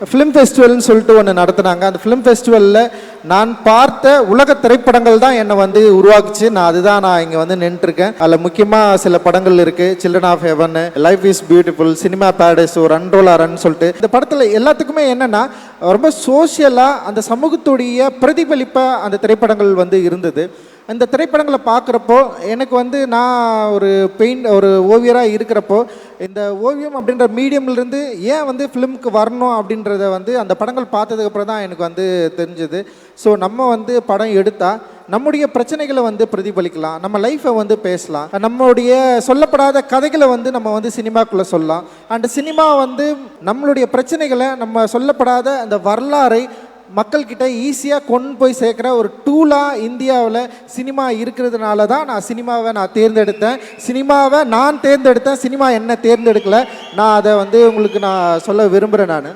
Film ஃபெஸ்டிவல்னு சொல்லிட்டு ஒன்று நடத்துனாங்க. அந்த ஃபிலிம் ஃபெஸ்டிவலில் நான் பார்த்த உலக திரைப்படங்கள் தான் என்னை வந்து உருவாக்குச்சு. நான் இங்கே வந்து நின்றுருக்கேன். அதில் முக்கியமாக சில படங்கள் இருக்குது. Children of heaven, life is beautiful, cinema paradise, run Lola run சொல்லிட்டு. இந்த படத்தில் எல்லாத்துக்குமே என்னென்னா ரொம்ப சோஷியலாக அந்த சமூகத்துடைய பிரதிபலிப்பாக அந்த திரைப்படங்கள் வந்து இருந்தது. அந்த திரைப்படங்களை பார்க்குறப்போ எனக்கு வந்து நான் ஒரு ஓவியராக இருக்கிறப்போ இந்த ஓவியம் அப்படின்ற மீடியம்லேருந்து ஏன் வந்து ஃபிலிமுக்கு வரணும் அப்படின்றத வந்து அந்த படங்கள் பார்த்ததுக்கப்புறம் தான் எனக்கு வந்து தெரிஞ்சுது. ஸோ நம்ம வந்து படம் எடுத்தால் நம்முடைய பிரச்சனைகளை வந்து பிரதிபலிக்கலாம், நம்ம லைஃப்பை வந்து பேசலாம், நம்மளுடைய சொல்லப்படாத கதைகளை வந்து நம்ம வந்து சினிமாக்குள்ளே சொல்லலாம். அண்ட் சினிமா வந்து நம்மளுடைய பிரச்சனைகளை, நம்ம சொல்லப்படாத அந்த வரலாறை மக்கள்கிட்ட ஈஸியாக கொண்டு போய் சேர்க்குற ஒரு டூலாக இந்தியாவில் சினிமா இருக்கிறதுனால தான் நான் சினிமாவை தேர்ந்தெடுத்தேன். சினிமாவை நான் தேர்ந்தெடுத்தேன், சினிமா என்ன தேர்ந்தெடுக்கலை. நான் அதை வந்து உங்களுக்கு நான் சொல்ல விரும்புகிறேன்.